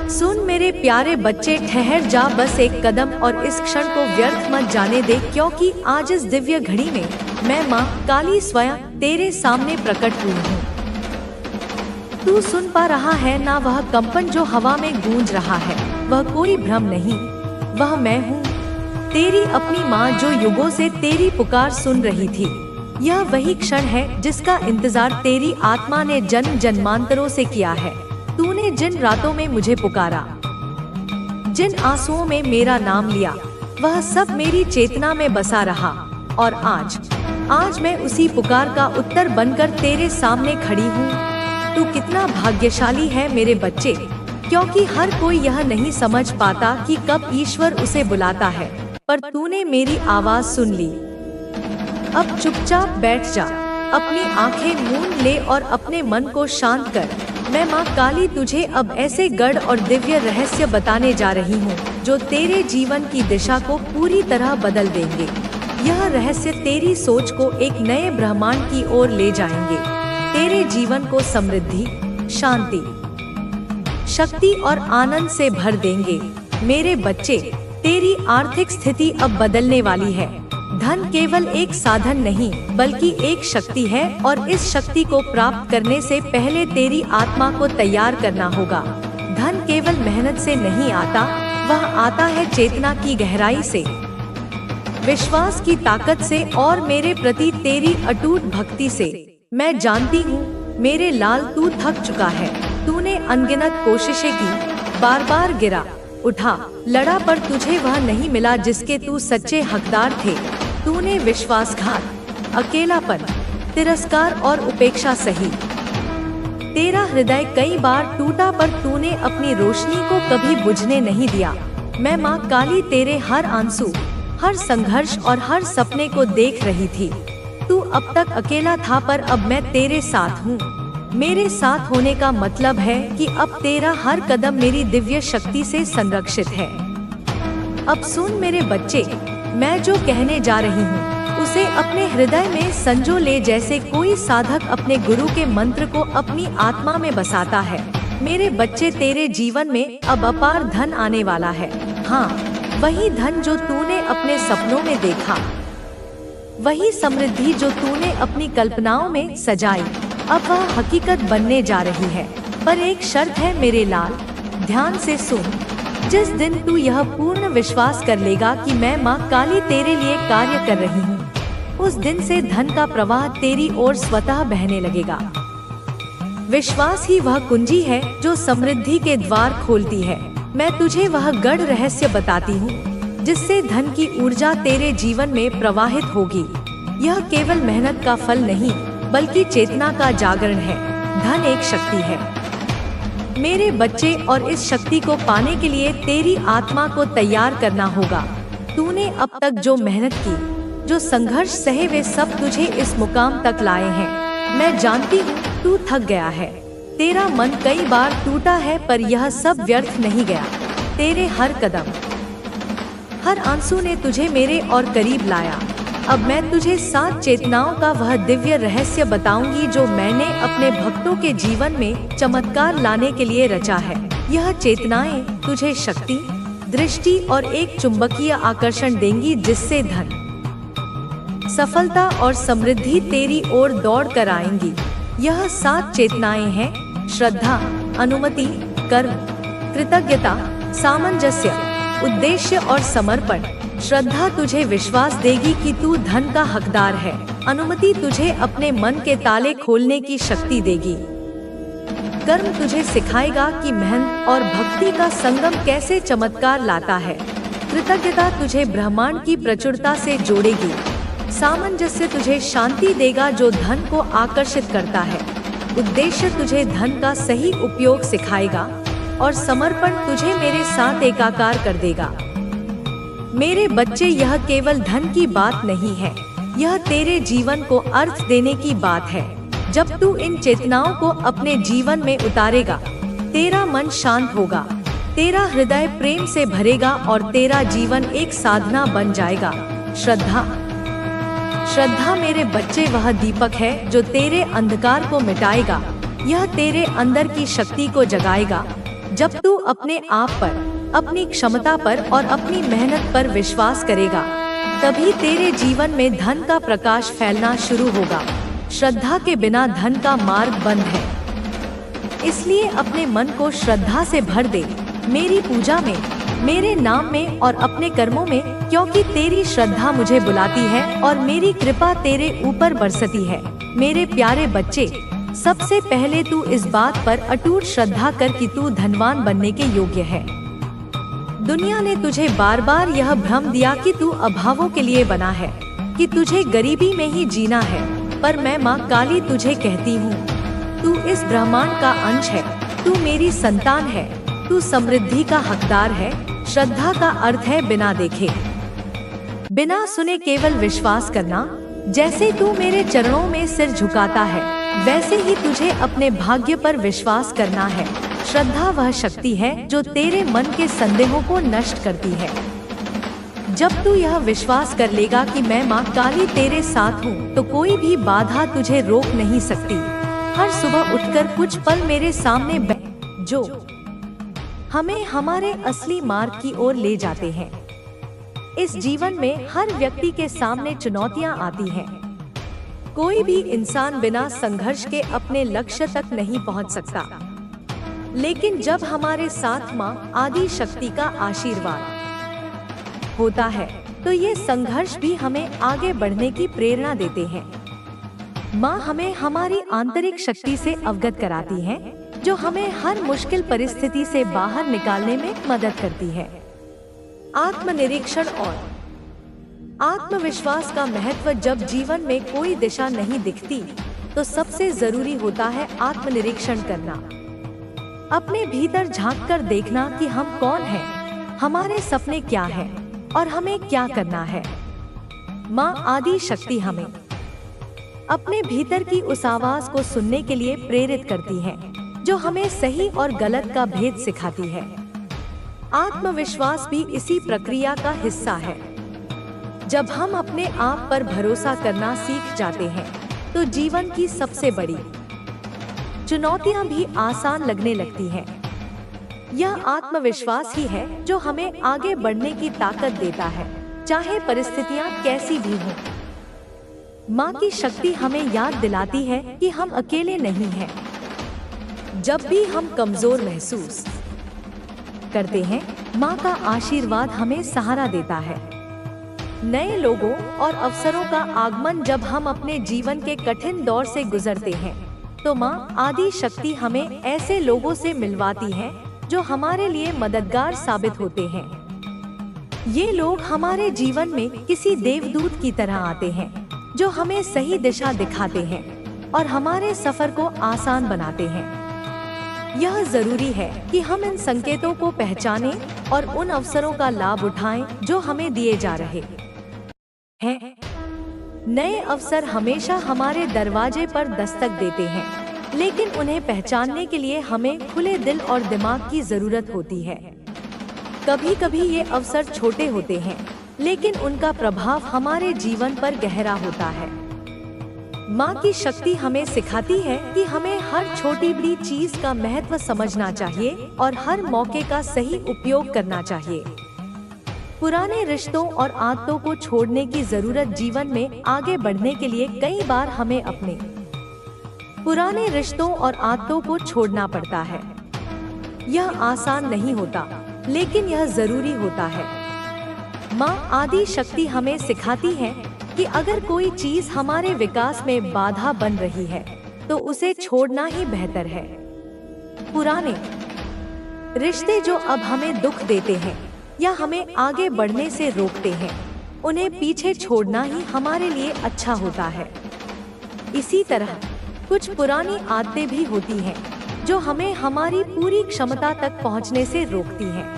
सुन मेरे प्यारे बच्चे, ठहर जा बस एक कदम और इस क्षण को व्यर्थ मत जाने दे, क्योंकि आज इस दिव्य घड़ी में मैं माँ काली स्वयं तेरे सामने प्रकट हुई हूँ। तू सुन पा रहा है ना वह कंपन जो हवा में गूंज रहा है? वह कोई भ्रम नहीं, वह मैं हूँ, तेरी अपनी माँ जो युगों से तेरी पुकार सुन रही थी। यह वही क्षण है जिसका इंतजार तेरी आत्मा ने जन्म जन्मांतरों से किया है। तूने जिन रातों में मुझे पुकारा, जिन आंसुओं में मेरा नाम लिया, वह सब मेरी चेतना में बसा रहा। और आज मैं उसी पुकार का उत्तर बनकर तेरे सामने खड़ी हूँ। तू कितना भाग्यशाली है मेरे बच्चे, क्योंकि हर कोई यह नहीं समझ पाता कि कब ईश्वर उसे बुलाता है, पर तूने मेरी आवाज सुन ली। अब चुपचाप बैठ जा, अपनी आंखें मूंद ले और अपने मन को शांत कर। मैं माँ काली तुझे अब ऐसे गढ़ और दिव्य रहस्य बताने जा रही हूँ जो तेरे जीवन की दिशा को पूरी तरह बदल देंगे। यह रहस्य तेरी सोच को एक नए ब्रह्मांड की ओर ले जाएंगे, तेरे जीवन को समृद्धि, शांति, शक्ति और आनंद से भर देंगे। मेरे बच्चे, तेरी आर्थिक स्थिति अब बदलने वाली है। धन केवल एक साधन नहीं बल्कि एक शक्ति है, और इस शक्ति को प्राप्त करने से पहले तेरी आत्मा को तैयार करना होगा। धन केवल मेहनत से नहीं आता, वह आता है चेतना की गहराई से, विश्वास की ताकत से और मेरे प्रति तेरी अटूट भक्ति से। मैं जानती हूँ मेरे लाल, तू थक चुका है। तूने अनगिनत कोशिशें की, बार बार गिरा, उठा, लड़ा, पर तुझे वह नहीं मिला जिसके तू सच्चे हकदार थे। तूने विश्वासघात, अकेलापन, तिरस्कार और उपेक्षा सही। तेरा हृदय कई बार टूटा, पर तूने अपनी रोशनी को कभी बुझने नहीं दिया। मैं माँ काली तेरे हर आंसू, हर संघर्ष और हर सपने को देख रही थी। तू अब तक अकेला था, पर अब मैं तेरे साथ हूँ। मेरे साथ होने का मतलब है कि अब तेरा हर कदम मेरी दिव्य शक्ति से संरक्षित है। अब सुन मेरे बच्चे, मैं जो कहने जा रही हूँ उसे अपने हृदय में संजो ले, जैसे कोई साधक अपने गुरु के मंत्र को अपनी आत्मा में बसाता है। मेरे बच्चे, तेरे जीवन में अब अपार धन आने वाला है। हाँ, वही धन जो तूने अपने सपनों में देखा, वही समृद्धि जो तूने अपनी कल्पनाओं में सजाई, अब वह हकीकत बनने जा रही है। पर एक शर्त है मेरे लाल, ध्यान से सुन। जिस दिन तू यह पूर्ण विश्वास कर लेगा कि मैं माँ काली तेरे लिए कार्य कर रही हूँ, उस दिन से धन का प्रवाह तेरी ओर स्वतः बहने लगेगा। विश्वास ही वह कुंजी है जो समृद्धि के द्वार खोलती है। मैं तुझे वह गढ़ रहस्य बताती हूँ जिससे धन की ऊर्जा तेरे जीवन में प्रवाहित होगी। यह केवल मेहनत का फल नहीं बल्कि चेतना का जागरण है। धन एक शक्ति है मेरे बच्चे, और इस शक्ति को पाने के लिए तेरी आत्मा को तैयार करना होगा। तूने अब तक जो मेहनत की, जो संघर्ष सहे, वे सब तुझे इस मुकाम तक लाए हैं। मैं जानती हूँ तू थक गया है, तेरा मन कई बार टूटा है, पर यह सब व्यर्थ नहीं गया। तेरे हर कदम, हर आंसू ने तुझे मेरे और करीब लाया। अब मैं तुझे 7 चेतनाओं का वह दिव्य रहस्य बताऊंगी जो मैंने अपने भक्तों के जीवन में चमत्कार लाने के लिए रचा है। यह चेतनाएं तुझे शक्ति, दृष्टि और एक चुंबकीय आकर्षण देंगी जिससे धन, सफलता और समृद्धि तेरी ओर दौड़ कर आएंगी। यह 7 चेतनाएं हैं: श्रद्धा, अनुमति, कर्म, कृतज्ञता, सामंजस्य, उद्देश्य और समर्पण। श्रद्धा तुझे विश्वास देगी कि तू धन का हकदार है। अनुमति तुझे अपने मन के ताले खोलने की शक्ति देगी। कर्म तुझे सिखाएगा कि मेहनत और भक्ति का संगम कैसे चमत्कार लाता है। कृतज्ञता तुझे ब्रह्मांड की प्रचुरता से जोड़ेगी। सामंजस्य तुझे शांति देगा जो धन को आकर्षित करता है। उद्देश्य तुझे धन का सही उपयोग सिखाएगा, और समर्पण तुझे मेरे साथ एकाकार कर देगा। मेरे बच्चे, यह केवल धन की बात नहीं है, यह तेरे जीवन को अर्थ देने की बात है। जब तू इन चेतनाओं को अपने जीवन में उतारेगा, तेरा मन शांत होगा, तेरा हृदय प्रेम से भरेगा और तेरा जीवन एक साधना बन जाएगा। श्रद्धा मेरे बच्चे वह दीपक है जो तेरे अंधकार को मिटाएगा। यह तेरे अंदर की शक्ति को जगाएगा। जब तू अपने आप पर, अपनी क्षमता पर और अपनी मेहनत पर विश्वास करेगा, तभी तेरे जीवन में धन का प्रकाश फैलना शुरू होगा। श्रद्धा के बिना धन का मार्ग बंद है, इसलिए अपने मन को श्रद्धा से भर दे, मेरी पूजा में, मेरे नाम में और अपने कर्मों में, क्योंकि तेरी श्रद्धा मुझे बुलाती है और मेरी कृपा तेरे ऊपर बरसती है। मेरे प्यारे बच्चे, सबसे पहले तू इस बात पर अटूट श्रद्धा कर कि तू धनवान बनने के योग्य है। दुनिया ने तुझे बार बार यह भ्रम दिया कि तू अभावों के लिए बना है, कि तुझे गरीबी में ही जीना है, पर मैं माँ काली तुझे कहती हूँ, तू इस ब्रह्मांड का अंश है, तू मेरी संतान है, तू समृद्धि का हकदार है। श्रद्धा का अर्थ है बिना देखे, बिना सुने केवल विश्वास करना। जैसे तू मेरे चरणों में सिर झुकाता है, वैसे ही तुझे अपने भाग्य पर विश्वास करना है। श्रद्धा वह शक्ति है जो तेरे मन के संदेहों को नष्ट करती है। जब तू यह विश्वास कर लेगा कि मैं माँ काली तेरे साथ हूँ, तो कोई भी बाधा तुझे रोक नहीं सकती। हर सुबह उठकर कुछ पल मेरे सामने बैठ, जो हमें हमारे असली मार्ग की ओर ले जाते हैं। इस जीवन में हर व्यक्ति के सामने चुनौतियां आती हैं। कोई भी इंसान बिना संघर्ष के अपने लक्ष्य तक नहीं पहुंच सकता। लेकिन जब हमारे साथ माँ आदि शक्ति का आशीर्वाद होता है, तो ये संघर्ष भी हमें आगे बढ़ने की प्रेरणा देते हैं। माँ हमें हमारी आंतरिक शक्ति से अवगत कराती है, जो हमें हर मुश्किल परिस्थिति से बाहर निकालने में मदद करती है। आत्मनिरीक्षण और आत्मविश्वास का महत्व। जब जीवन में कोई दिशा नहीं दिखती, तो सबसे जरूरी होता है आत्मनिरीक्षण करना। अपने भीतर झांककर देखना कि हम कौन हैं, हमारे सपने क्या हैं और हमें क्या करना है। माँ आदि शक्ति हमें अपने भीतर की उस आवाज को सुनने के लिए प्रेरित करती है, जो हमें सही और गलत का भेद सिखाती है। आत्मविश्वास भी इसी प्रक्रिया का हिस्सा है। जब हम अपने आप पर भरोसा करना सीख जाते हैं, तो जीवन की सबसे बड़ी चुनौतियां भी आसान लगने लगती हैं। यह आत्मविश्वास ही है जो हमें आगे बढ़ने की ताकत देता है, चाहे परिस्थितियां कैसी भी हों। माँ की शक्ति हमें याद दिलाती है कि हम अकेले नहीं हैं। जब भी हम कमजोर महसूस करते हैं, माँ का आशीर्वाद हमें सहारा देता है। नए लोगों और अवसरों का आगमन। जब हम अपने जीवन के कठिन दौर से गुजरते हैं, तो माँ आदि शक्ति हमें ऐसे लोगों से मिलवाती है जो हमारे लिए मददगार साबित होते हैं। ये लोग हमारे जीवन में किसी देवदूत की तरह आते हैं, जो हमें सही दिशा दिखाते हैं और हमारे सफर को आसान बनाते हैं। यह जरूरी है कि हम इन संकेतों को पहचानें और उन अवसरों का लाभ उठाएं जो हमें दिए जा रहे हैं। नए अवसर हमेशा हमारे दरवाजे पर दस्तक देते हैं, लेकिन उन्हें पहचानने के लिए हमें खुले दिल और दिमाग की जरूरत होती है। कभी कभी ये अवसर छोटे होते हैं, लेकिन उनका प्रभाव हमारे जीवन पर गहरा होता है। माँ की शक्ति हमें सिखाती है कि हमें हर छोटी बड़ी चीज का महत्व समझना चाहिए और हर मौके का सही उपयोग करना चाहिए। पुराने रिश्तों और आदतों को छोड़ने की जरूरत। जीवन में आगे बढ़ने के लिए कई बार हमें अपने पुराने रिश्तों और आदतों को छोड़ना पड़ता है। यह आसान नहीं होता, लेकिन यह जरूरी होता है। माँ आदि शक्ति हमें सिखाती है कि अगर कोई चीज हमारे विकास में बाधा बन रही है, तो उसे छोड़ना ही बेहतर है। पुराने रिश्ते जो अब हमें दुख देते हैं या हमें आगे बढ़ने से रोकते हैं, उन्हें पीछे छोड़ना ही हमारे लिए अच्छा होता है। इसी तरह कुछ पुरानी आदतें भी होती हैं जो हमें हमारी पूरी क्षमता तक पहुंचने से रोकती हैं।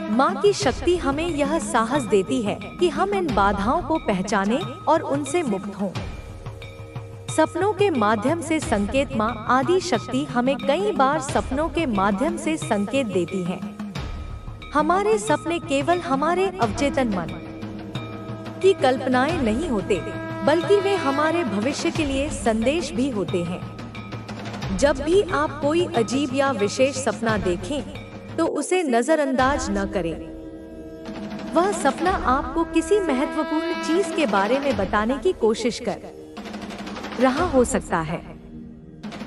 माँ की शक्ति हमें यह साहस देती है कि हम इन बाधाओं को पहचानें और उनसे मुक्त हों। सपनों के माध्यम से संकेत। माँ आदि शक्ति हमें कई बार सपनों के माध्यम से संकेत देती है। हमारे सपने केवल हमारे अवचेतन मन की कल्पनाएं नहीं होते, बल्कि वे हमारे भविष्य के लिए संदेश भी होते हैं। जब भी आप कोई अजीब या विशेष सपना देखें, तो उसे नजरअंदाज न करें। वह सपना आपको किसी महत्वपूर्ण चीज के बारे में बताने की कोशिश कर रहा हो सकता है।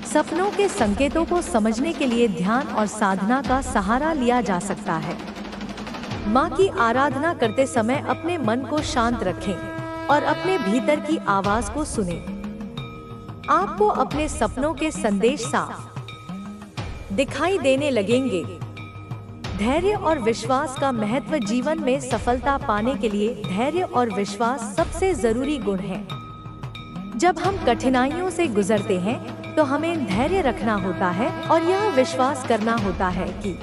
सपनों के संकेतों को समझने के लिए ध्यान और साधना का सहारा लिया जा सकता है। माँ की आराधना करते समय अपने मन को शांत रखें और अपने भीतर की आवाज को सुनें। आपको अपने सपनों के संदेश साफ दिखाई देने लगेंगे। धैर्य और विश्वास का महत्व। जीवन में सफलता पाने के लिए धैर्य और विश्वास सबसे जरूरी गुण है। जब हम कठिनाइयों से गुजरते हैं, तो हमें धैर्य रखना होता है और यह विश्वास करना होता है कि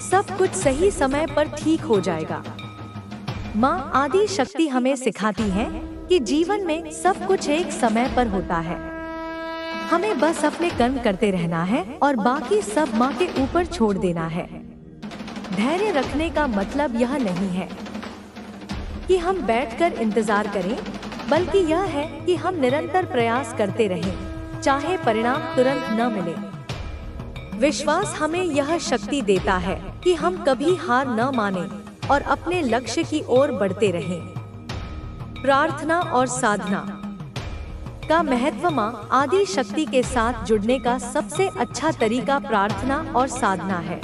सब कुछ सही समय पर ठीक हो जाएगा। माँ आदि शक्ति हमें सिखाती है कि जीवन में सब कुछ एक समय पर होता है। हमें बस अपने कर्म करते रहना है और बाकी सब माँ के ऊपर छोड़ देना है। धैर्य रखने का मतलब यह नहीं है कि हम बैठकर इंतजार करें, बल्कि यह है कि हम निरंतर प्रयास करते रहें, चाहे परिणाम तुरंत न मिले। विश्वास हमें यह शक्ति देता है कि हम कभी हार न मानें और अपने लक्ष्य की ओर बढ़ते रहें। प्रार्थना और साधना का महत्व। माँ आदि शक्ति के साथ जुड़ने का सबसे अच्छा तरीका प्रार्थना और साधना है।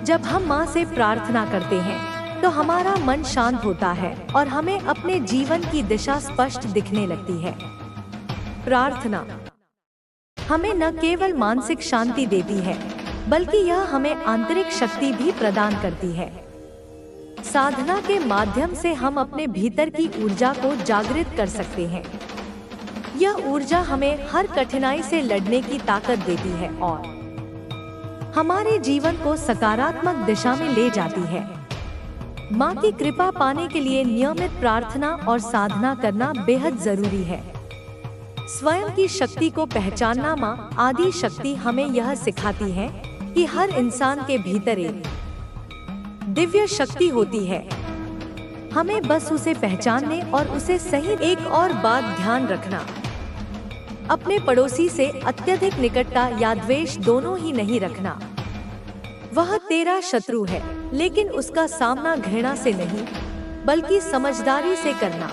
जब हम माँ से प्रार्थना करते हैं, तो हमारा मन शांत होता है और हमें अपने जीवन की दिशा स्पष्ट दिखने लगती है। प्रार्थना हमें न केवल मानसिक शांति देती है, बल्कि यह हमें आंतरिक शक्ति भी प्रदान करती है। साधना के माध्यम से हम अपने भीतर की ऊर्जा को जागृत कर सकते हैं। यह ऊर्जा हमें हर कठिनाई से लड़ने की ताकत देती है और हमारे जीवन को सकारात्मक दिशा में ले जाती है। माँ की कृपा पाने के लिए नियमित प्रार्थना और साधना करना बेहद जरूरी है। स्वयं की शक्ति को पहचानना। माँ आदि शक्ति हमें यह सिखाती है कि हर इंसान के भीतर एक दिव्य शक्ति होती है। हमें बस उसे पहचानने और उसे सही। एक और बात ध्यान रखना, अपने पड़ोसी से अत्यधिक निकटता या द्वेष दोनों ही नहीं रखना। वह तेरा शत्रु है, लेकिन उसका सामना घृणा से नहीं, बल्कि समझदारी से करना।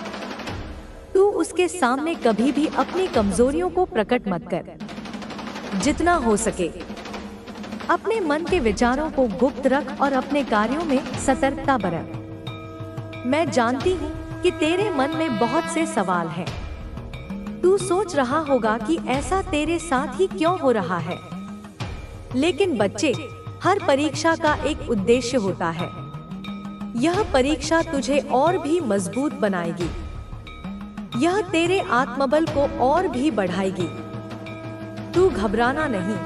तू उसके सामने कभी भी अपनी कमजोरियों को प्रकट मत कर। जितना हो सके अपने मन के विचारों को गुप्त रख और अपने कार्यों में सतर्कता बरत। मैं जानती हूँ कि तेरे मन में बहुत से सवाल हैं। तू सोच रहा होगा कि ऐसा तेरे साथ ही क्यों हो रहा है। लेकिन बच्चे, हर परीक्षा का एक उद्देश्य होता है। यह परीक्षा तुझे और भी मजबूत बनाएगी। यह तेरे आत्मबल को और भी बढ़ाएगी। तू घबराना नहीं,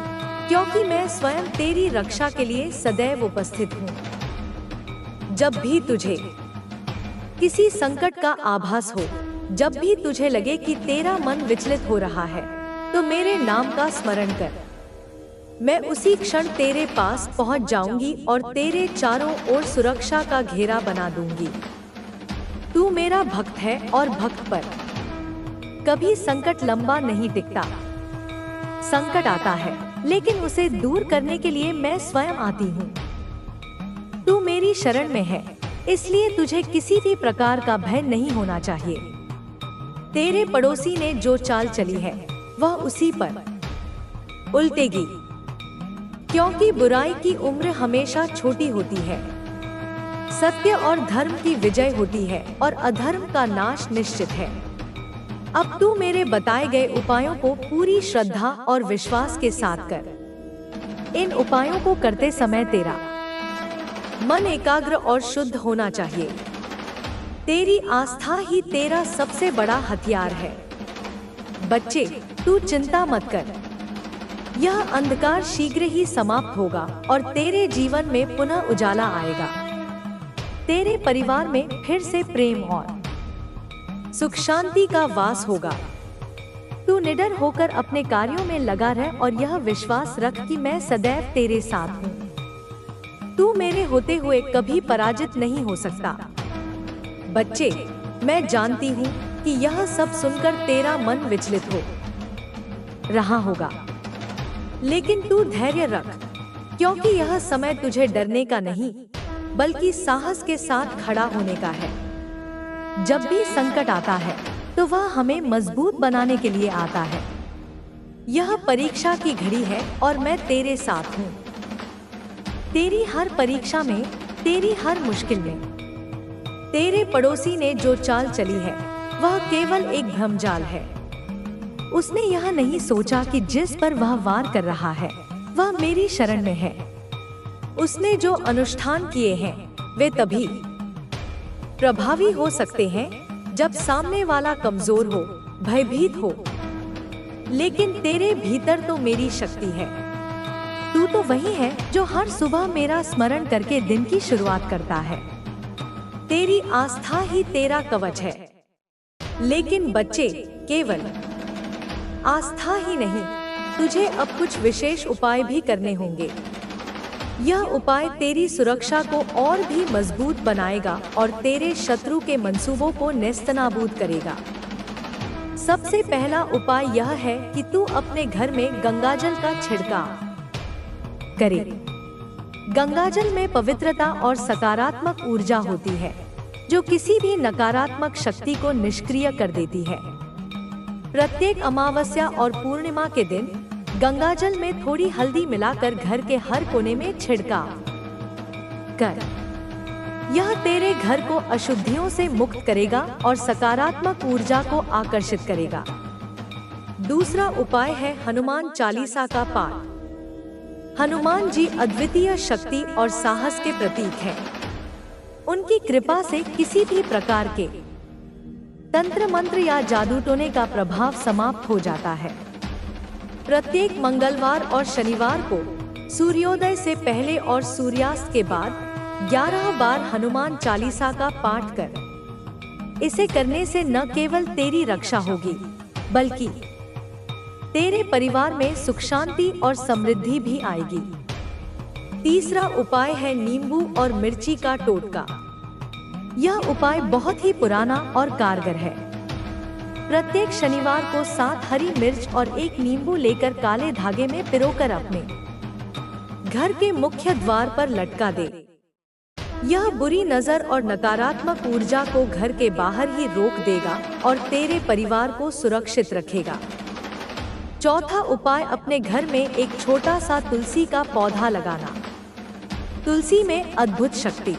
क्योंकि मैं स्वयं तेरी रक्षा के लिए सदैव उपस्थित हूँ। जब भी तुझे किसी संकट का आभास हो, जब भी तुझे लगे कि तेरा मन विचलित हो रहा है, तो मेरे नाम का स्मरण कर। मैं उसी क्षण तेरे पास पहुंच जाऊंगी और तेरे चारों ओर सुरक्षा का घेरा बना दूंगी। तू मेरा भक्त है और भक्त पर कभी संकट लंबा नहीं टिकता। संकट आता है, लेकिन उसे दूर करने के लिए मैं स्वयं आती हूँ। तू मेरी शरण में है, इसलिए तुझे किसी भी प्रकार का भय नहीं होना चाहिए। तेरे पड़ोसी ने जो चाल चली है, वह उसी पर उल्टेगी, क्योंकि बुराई की उम्र हमेशा छोटी होती है। सत्य और धर्म की विजय होती है और अधर्म का नाश निश्चित है। अब तू मेरे बताए गए उपायों को पूरी श्रद्धा और विश्वास के साथ कर। इन उपायों को करते समय तेरा मन एकाग्र और शुद्ध होना चाहिए। तेरी आस्था ही तेरा सबसे बड़ा हथियार है। बच्चे, तू चिंता मत कर। यह अंधकार शीघ्र ही समाप्त होगा और तेरे जीवन में पुनः उजाला आएगा। तेरे परिवार में फिर से प्रेम और सुख शांति का वास होगा। तू निडर होकर अपने कार्यों में लगा रह और यह विश्वास रख कि मैं सदैव तेरे साथ हूँ। तू मेरे होते हुए कभी पराजित नहीं हो सकता। बच्चे, मैं जानती हूँ कि यह सब सुनकर तेरा मन विचलित हो रहा होगा, लेकिन तू धैर्य रख, क्योंकि यह समय तुझे डरने का नहीं, बल्कि साहस के साथ खड़ा होने का है। जब भी संकट आता है तो वह हमें मजबूत बनाने के लिए आता है। यह परीक्षा की घड़ी है और मैं तेरे साथ हूँ। तेरी हर परीक्षा में, तेरी हर मुश्किल में। तेरे पड़ोसी ने जो चाल चली है वह केवल एक भ्रमजाल है। उसने यह नहीं सोचा कि जिस पर वह वार कर रहा है वह मेरी शरण में है। उसने जो अनुष्ठान किए हैं वे तभी प्रभावी हो सकते हैं जब सामने वाला कमजोर हो, भयभीत हो। लेकिन तेरे भीतर तो मेरी शक्ति है। तू तो वही है जो हर सुबह मेरा स्मरण करके दिन की शुरुआत करता है। तेरी आस्था ही तेरा कवच है। लेकिन बच्चे, केवल आस्था ही नहीं, तुझे अब कुछ विशेष उपाय भी करने होंगे। यह उपाय तेरी सुरक्षा को और भी मजबूत बनाएगा और तेरे शत्रु के मंसूबों को नेस्तनाबूद करेगा। सबसे पहला उपाय यह है कि तू अपने घर में गंगाजल का छिड़काव करे। गंगाजल में पवित्रता और सकारात्मक ऊर्जा होती है जो किसी भी नकारात्मक शक्ति को निष्क्रिय कर देती है। प्रत्येक अमावस्या और पूर्णिमा के दिन गंगाजल में थोड़ी हल्दी मिलाकर घर के हर कोने में छिड़काव कर। यह तेरे घर को अशुद्धियों से मुक्त करेगा और सकारात्मक ऊर्जा को आकर्षित करेगा। दूसरा उपाय है हनुमान चालीसा का पाठ। हनुमान जी अद्वितीय शक्ति और साहस के प्रतीक हैं। उनकी कृपा से किसी भी प्रकार के तंत्र मंत्र या जादू टोने का प्रभाव समाप्त हो जाता है। प्रत्येक मंगलवार और शनिवार को सूर्योदय से पहले और सूर्यास्त के बाद 11 बार हनुमान चालीसा का पाठ कर। इसे करने से न केवल तेरी रक्षा होगी, बल्कि तेरे परिवार में सुख शांति और समृद्धि भी आएगी। तीसरा उपाय है नींबू और मिर्ची का टोटका। यह उपाय बहुत ही पुराना और कारगर है। प्रत्येक शनिवार को 7 हरी मिर्च और 1 नींबू लेकर काले धागे में पिरोकर अपने घर के मुख्य द्वार पर लटका दे। यह बुरी नजर और नकारात्मक ऊर्जा को घर के बाहर ही रोक देगा और तेरे परिवार को सुरक्षित रखेगा। चौथा उपाय अपने घर में एक छोटा सा तुलसी का पौधा लगाना। तुलसी में अद्भुत शक्ति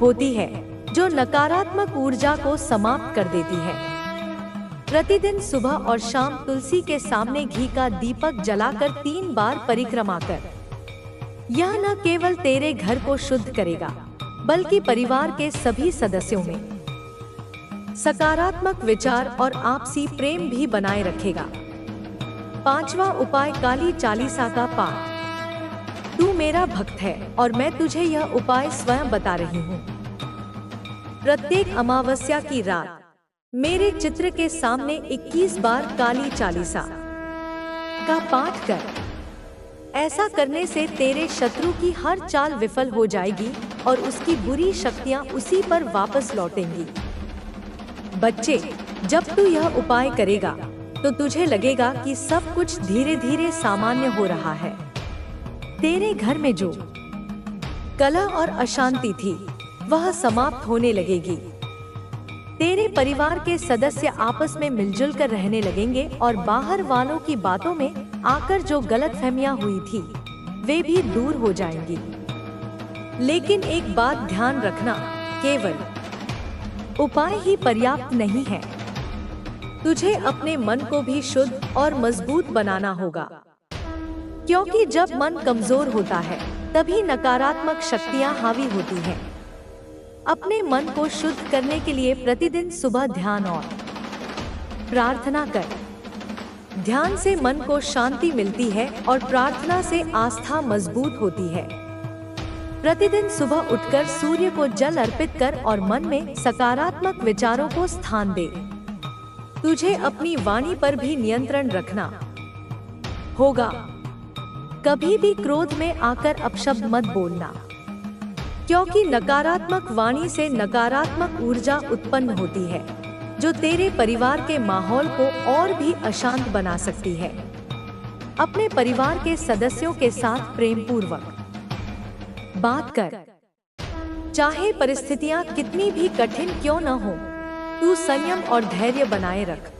होती है जो नकारात्मक ऊर्जा को समाप्त कर देती है। प्रतिदिन सुबह और शाम तुलसी के सामने घी का दीपक जलाकर 3 बार परिक्रमा कर। यह न केवल तेरे घर को शुद्ध करेगा, बल्कि परिवार के सभी सदस्यों में सकारात्मक विचार और आपसी प्रेम भी बनाए रखेगा। पांचवा उपाय काली चालीसा का पाठ। तू मेरा भक्त है और मैं तुझे यह उपाय स्वयं बता रही हूँ। प्रत्येक अमावस्या की रात मेरे चित्र के सामने 21 बार काली चालीसा का पाठ कर। ऐसा करने से तेरे शत्रु की हर चाल विफल हो जाएगी और उसकी बुरी शक्तियां उसी पर वापस लौटेंगी। बच्चे, जब तू यह उपाय करेगा तो तुझे लगेगा कि सब कुछ धीरे धीरे सामान्य हो रहा है। तेरे घर में जो कलह और अशांति थी वह समाप्त होने लगेगी। तेरे परिवार के सदस्य आपस में मिलजुल कर रहने लगेंगे और बाहर वालों की बातों में आकर जो गलतफहमियां हुई थी वे भी दूर हो जाएंगी। लेकिन एक बात ध्यान रखना, केवल उपाय ही पर्याप्त नहीं है। तुझे अपने मन को भी शुद्ध और मजबूत बनाना होगा, क्योंकि जब मन कमजोर होता है तभी नकारात्मक शक्तियां हावी होती हैं। अपने मन को शुद्ध करने के लिए प्रतिदिन सुबह ध्यान और प्रार्थना कर। ध्यान से मन को शांति मिलती है और प्रार्थना से आस्था मजबूत होती है। प्रतिदिन सुबह उठकर सूर्य को जल अर्पित कर और मन में सकारात्मक विचारों को स्थान दे। तुझे अपनी वाणी पर भी नियंत्रण रखना होगा। कभी भी क्रोध में आकर अपशब्द मत बोलना, क्योंकि नकारात्मक वाणी से नकारात्मक ऊर्जा उत्पन्न होती है। जो तेरे परिवार के माहौल को और भी अशांत बना सकती है। अपने परिवार के सदस्यों के साथ प्रेम पूर्वक बात कर। चाहे परिस्थितियां कितनी भी कठिन क्यों न हो, तू संयम और धैर्य बनाए रख।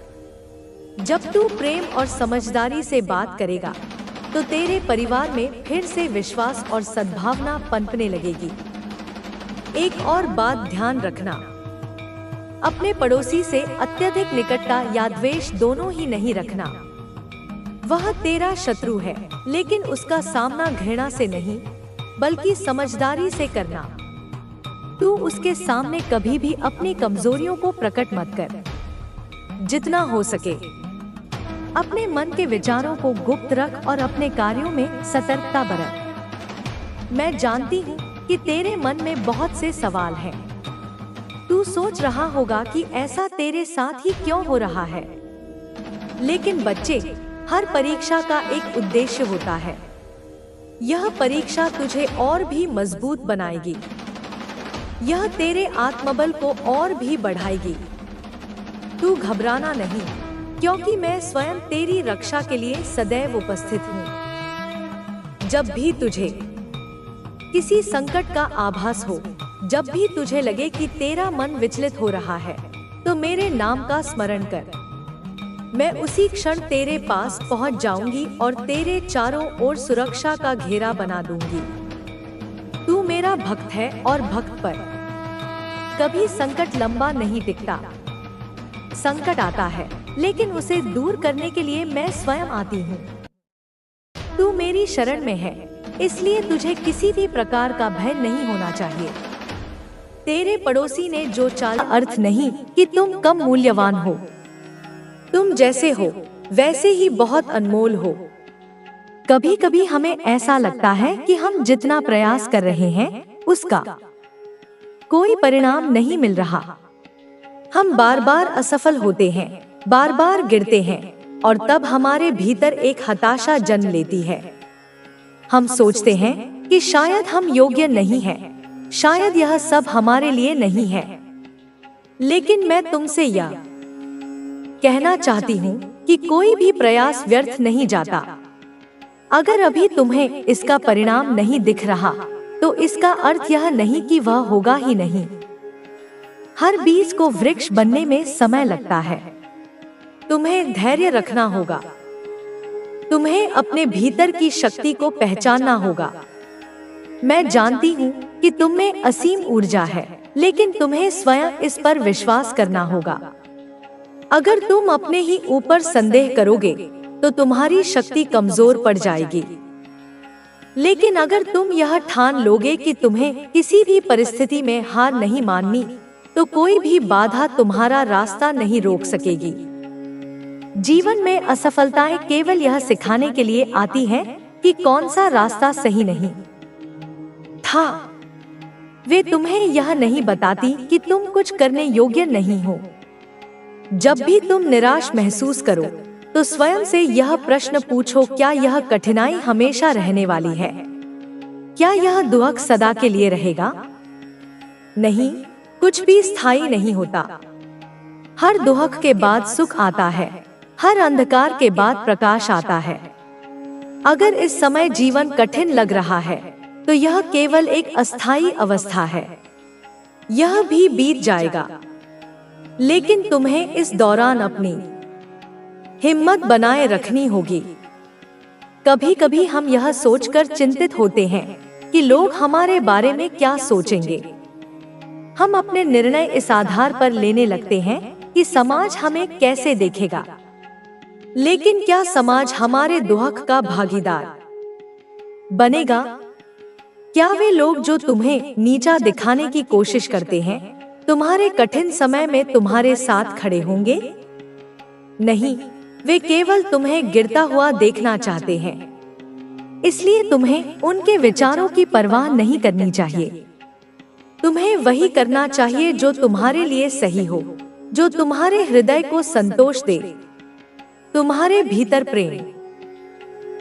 जब तू प्रेम और समझदारी से बात करेगा तो तेरे परिवार में फिर से विश्वास और सद्भावना पनपने लगेगी। एक और बात ध्यान रखना, अपने पड़ोसी से अत्यधिक निकटता या द्वेष दोनों ही नहीं रखना। वह तेरा शत्रु है, लेकिन उसका सामना घृणा से नहीं बल्कि समझदारी से करना। तू उसके सामने कभी भी अपनी कमजोरियों को प्रकट मत कर। जितना हो सके अपने मन के विचारों को गुप्त रख और अपने कार्यों में सतर्कता बरत। मैं जानती हूँ कि तेरे मन में बहुत से सवाल हैं। तू सोच रहा होगा कि ऐसा तेरे साथ ही क्यों हो रहा है। लेकिन बच्चे, हर परीक्षा का एक उद्देश्य होता है। यह परीक्षा तुझे और भी मजबूत बनाएगी। यह तेरे आत्मबल को और भी बढ़ाएगी। तू घबराना नहीं, क्योंकि मैं स्वयं तेरी रक्षा के लिए सदैव उपस्थित हूँ। जब भी तुझे किसी संकट का आभास हो, जब भी तुझे लगे कि तेरा मन विचलित हो रहा है, तो मेरे नाम का स्मरण कर। मैं उसी क्षण तेरे पास पहुंच जाऊंगी और तेरे चारों ओर सुरक्षा का घेरा बना दूंगी। तू मेरा भक्त है और भक्त पर कभी संकट लंबा नहीं टिकता। संकट आता है, लेकिन उसे दूर करने के लिए मैं स्वयं आती हूँ। तू मेरी शरण में है, इसलिए तुझे किसी भी प्रकार का भय नहीं होना चाहिए। तेरे पड़ोसी ने जो चाल अर्थ नहीं कि तुम कम मूल्यवान हो। तुम जैसे हो वैसे ही बहुत अनमोल हो। कभी कभी हमें ऐसा लगता है कि हम जितना प्रयास कर रहे हैं उसका कोई परिणाम नहीं मिल रहा। हम बार बार असफल होते हैं, बार बार गिरते हैं, और तब हमारे भीतर एक हताशा जन्म लेती है। हम सोचते हैं कि शायद हम योग्य नहीं हैं, शायद यह सब हमारे लिए नहीं है। लेकिन मैं तुमसे यह कहना चाहती हूँ कि कोई भी प्रयास व्यर्थ नहीं जाता। अगर अभी तुम्हें इसका परिणाम नहीं दिख रहा, तो इसका अर्थ यह नहीं कि वह होगा ही नहीं। हर बीज को वृक्ष बनने में समय लगता है। तुम्हें धैर्य रखना होगा। तुम्हें अपने भीतर की शक्ति को पहचानना होगा। मैं जानती हूँ कि तुम में असीम ऊर्जा है, लेकिन तुम्हें स्वयं इस पर विश्वास करना होगा। अगर तुम अपने ही ऊपर संदेह करोगे तो तुम्हारी शक्ति कमजोर पड़ जाएगी। लेकिन अगर तुम यह ठान लोगे कि तुम्हें किसी भी परिस्थिति में हार नहीं माननी, तो कोई भी बाधा तुम्हारा रास्ता नहीं रोक सकेगी। जीवन में असफलताएं केवल यह सिखाने के लिए आती हैं कि कौन सा रास्ता सही नहीं था। वे तुम्हें यह नहीं बताती कि तुम कुछ करने योग्य नहीं हो। जब भी तुम निराश महसूस करो, तो स्वयं से यह प्रश्न पूछो, क्या यह कठिनाई हमेशा रहने वाली है? क्या यह दुख सदा के लिए रहेगा? नहीं, कुछ भी स्थायी नहीं होता। हर दुख के बाद सुख आता है, हर अंधकार के बाद प्रकाश आता है। अगर इस समय जीवन कठिन लग रहा है, तो यह केवल एक अस्थायी अवस्था है। यह भी बीत जाएगा। लेकिन तुम्हें इस दौरान अपनी हिम्मत बनाए रखनी होगी। कभी कभी हम यह सोचकर चिंतित होते हैं कि लोग हमारे बारे में क्या सोचेंगे। हम अपने निर्णय इस आधार पर लेने लगते हैं कि समाज हमें कैसे देखेगा। लेकिन क्या समाज हमारे दुख का भागीदार बनेगा? क्या वे लोग जो तुम्हें नीचा दिखाने की कोशिश करते हैं, तुम्हारे कठिन समय में तुम्हारे साथ खड़े होंगे? नहीं, वे केवल तुम्हें गिरता हुआ देखना चाहते हैं। इसलिए तुम्हें उनके विचारों की परवाह नहीं करनी चाहिए। तुम्हें वही करना चाहिए जो तुम्हारे लिए सही हो, जो तुम्हारे हृदय को संतोष दे। तुम्हारे भीतर प्रेम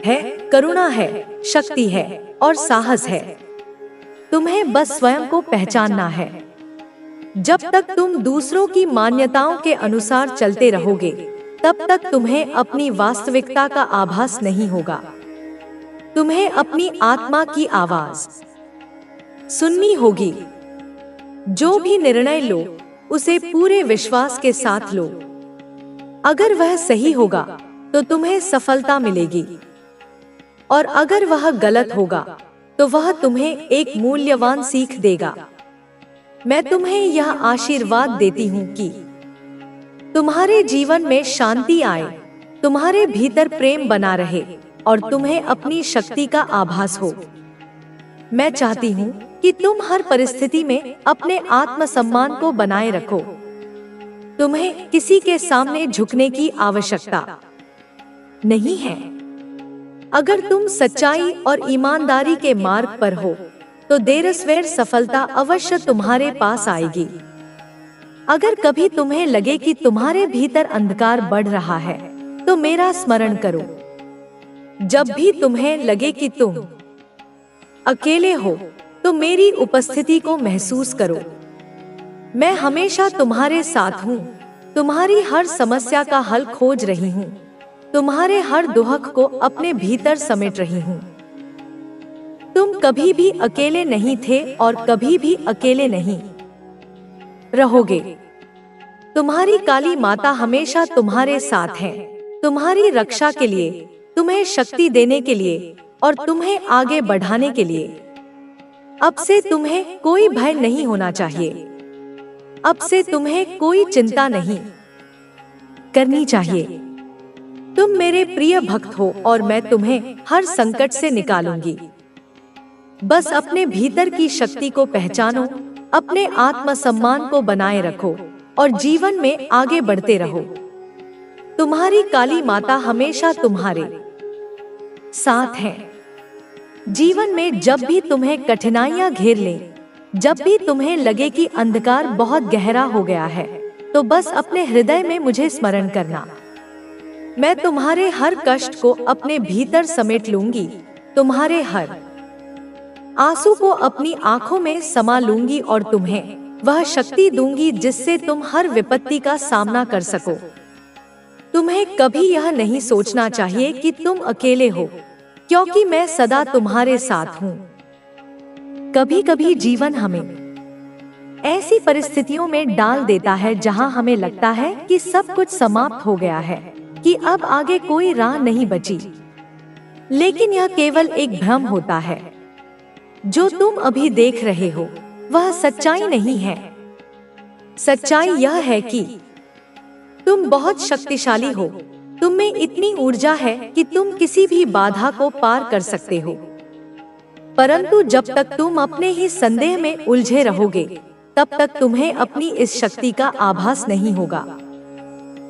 है, करुणा है, शक्ति है और साहस है। तुम्हें बस स्वयं को पहचानना है। जब तक तुम दूसरों की मान्यताओं के अनुसार चलते रहोगे, तब तक तुम्हें अपनी वास्तविकता का आभास नहीं होगा। तुम्हें अपनी आत्मा की आवाज सुननी होगी। जो भी निर्णय लो, उसे पूरे विश्वास के साथ लो। अगर वह सही होगा तो तुम्हें सफलता मिलेगी, और अगर वह गलत होगा तो वह तुम्हें एक मूल्यवान सीख देगा। मैं तुम्हें यह आशीर्वाद देती हूँ कि तुम्हारे जीवन में शांति आए, तुम्हारे भीतर प्रेम बना रहे और तुम्हें अपनी शक्ति का आभास हो। मैं चाहती हूँ कि तुम हर परिस्थिति में अपने आत्मसम्मान को बनाए रखो। तुम्हें किसी के सामने झुकने की आवश्यकता नहीं है। अगर तुम सच्चाई और ईमानदारी के मार्ग पर हो, तो देर सवेर सफलता अवश्य तुम्हारे पास आएगी। अगर कभी तुम्हें लगे कि तुम्हारे भीतर अंधकार बढ़ रहा है, तो मेरा स्मरण करो। जब भी तुम्हें लगे कि तुम अकेले हो, तो मेरी उपस्थिति को महसूस करो। मैं हमेशा तुम्हारे साथ हूँ, तुम्हारी हर समस्या का हल खोज रही हूँ, तुम्हारे हर दुख को अपने भीतर समेट रही हूँ। तुम कभी भी अकेले नहीं थे और कभी भी अकेले नहीं रहोगे। तुम्हारी काली माता हमेशा तुम्हारे साथ है, तुम्हारी रक्षा के लिए, तुम्हें शक्ति देने के लिए और तुम्हें आगे बढ़ाने के लिए। अब से तुम्हें कोई भय नहीं होना चाहिए। अब से तुम्हें कोई चिंता नहीं करनी चाहिए। तुम मेरे प्रिय भक्त हो और मैं तुम्हें हर संकट से निकालूंगी। बस अपने भीतर की शक्ति को पहचानो, अपने आत्मसम्मान को बनाए रखो और जीवन में आगे बढ़ते रहो। तुम्हारी काली माता हमेशा तुम्हारे साथ है। जीवन में जब भी तुम्हें कठिनाइयां घेर ले, जब भी तुम्हें लगे कि अंधकार बहुत गहरा हो गया है, तो बस अपने हृदय में मुझे स्मरण करना। मैं तुम्हारे हर कष्ट को अपने भीतर समेट लूंगी, तुम्हारे हर आंसू को अपनी आंखों में समा लूंगी और तुम्हें वह शक्ति दूंगी जिससे तुम हर विपत्ति का सामना कर सको। तुम्हें कभी यह नहीं सोचना चाहिए कि तुम अकेले हो, क्योंकि मैं सदा तुम्हारे साथ हूँ। कभी कभी जीवन हमें ऐसी परिस्थितियों में डाल देता है जहां हमें लगता है कि सब कुछ समाप्त हो गया है, कि अब आगे कोई राह नहीं बची। लेकिन यह केवल एक भ्रम होता है। जो तुम अभी देख रहे हो वह सच्चाई नहीं है। सच्चाई यह है कि तुम बहुत शक्तिशाली हो। तुम में इतनी ऊर्जा है कि तुम किसी भी बाधा को पार कर सकते हो। परंतु जब तक तुम अपने ही संदेह में उलझे रहोगे, तब तक तुम्हें अपनी इस शक्ति का आभास नहीं होगा।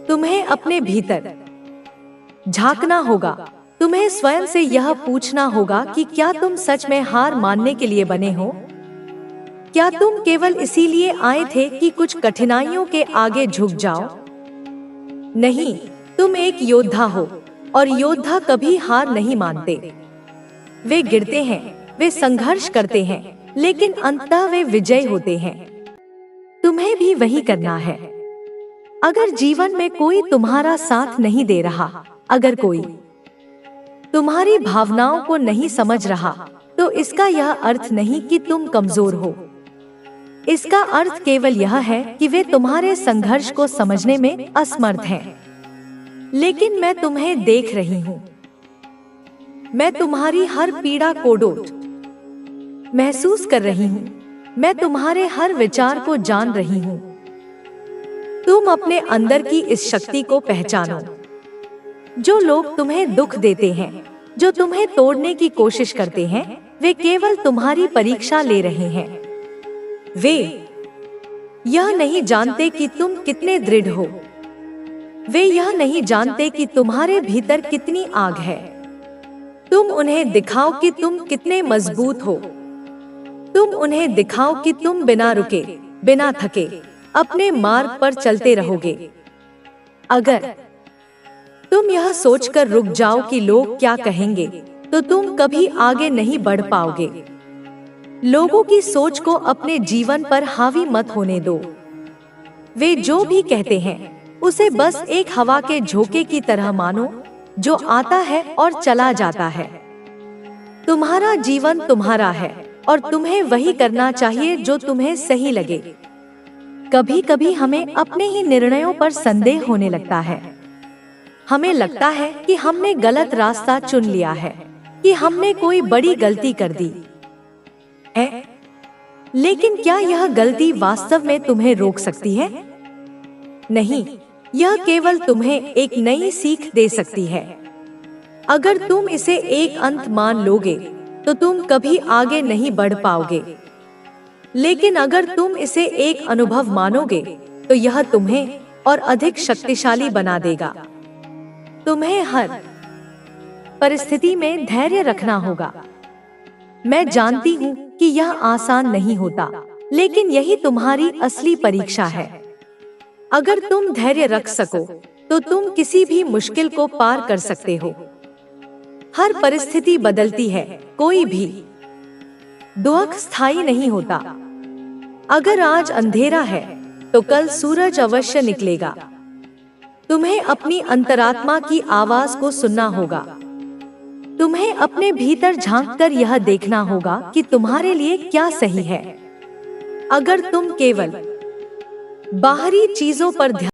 तुम्हें अपने भीतर झांकना होगा। तुम्हें स्वयं से यह पूछना होगा कि क्या तुम सच में हार मानने के लिए बने हो? क्या तुम केवल इसीलिए आए थे कि कुछ कठिनाइयों के आगे झुक जाओ? नहीं, तुम एक योद्धा हो और योद्धा कभी हार नहीं मानते। वे गिरते हैं, वे संघर्ष करते हैं, लेकिन अंततः वे विजयी होते हैं। तुम्हें भी वही करना है। अगर जीवन में कोई तुम्हारा साथ नहीं दे रहा, अगर कोई तुम्हारी भावनाओं को नहीं समझ रहा, तो इसका यह अर्थ नहीं कि तुम कमजोर हो। इसका अर्थ केवल यह है कि वे तुम्हारे संघर्ष को समझने में असमर्थ हैं। लेकिन मैं तुम्हें देख रही हूँ। मैं तुम्हारी हर पीड़ा को महसूस कर रही हूँ। मैं तुम्हारे हर विचार को जान रही हूँ। तुम अपने अंदर की इस शक्ति को पहचानो। जो लोग तुम्हें दुख देते हैं, जो तुम्हें तोड़ने की कोशिश करते हैं, वे केवल तुम्हारी परीक्षा ले रहे हैं। वे यह नहीं जानते कि तुम कितने दृढ़ हो। वे यह नहीं जानते कि तुम्हारे भीतर कितनी आग है। तुम उन्हें दिखाओ कि तुम कितने मजबूत हो। तुम उन्हें दिखाओ कि तुम बिना रुके, बिना थके अपने मार्ग पर चलते रहोगे। अगर तुम यह सोचकर रुक जाओ कि लोग क्या कहेंगे, तो तुम कभी आगे नहीं बढ़ पाओगे। लोगों की सोच को अपने जीवन पर हावी मत होने दो। वे जो भी कहते हैं उसे बस एक हवा के झोंके की तरह मानो, जो आता है और चला जाता है। तुम्हारा जीवन तुम्हारा है और तुम्हें वही करना चाहिए जो तुम्हें सही लगे। कभी कभी हमें अपने ही निर्णयों पर संदेह होने लगता है। हमें लगता है कि हमने गलत रास्ता चुन लिया है, कि हमने कोई बड़ी गलती कर दी है। लेकिन क्या यह गलती वास्तव में तुम्हें रोक सकती है? नहीं, यह केवल तुम्हें एक नई सीख दे सकती है। अगर तुम इसे एक अंत मान लोगे तो तुम कभी आगे नहीं बढ़ पाओगे। लेकिन अगर तुम इसे एक अनुभव मानोगे तो यह तुम्हें और अधिक शक्तिशाली बना देगा। तुम्हें हर परिस्थिति में धैर्य रखना होगा। मैं जानती हूँ कि यह आसान नहीं होता, लेकिन यही तुम्हारी असली परीक्षा है। अगर तुम धैर्य रख सको तो तुम किसी भी मुश्किल को पार कर सकते हो। हर परिस्थिति बदलती है, कोई भी दुख स्थायी नहीं होता। अगर आज अंधेरा है तो कल सूरज अवश्य निकलेगा। तुम्हें अपनी अंतरात्मा की आवाज को सुनना होगा। तुम्हें अपने भीतर झांककर यह देखना होगा कि तुम्हारे लिए क्या सही है। अगर तुम केवल बाहरी चीजों पर ध्यान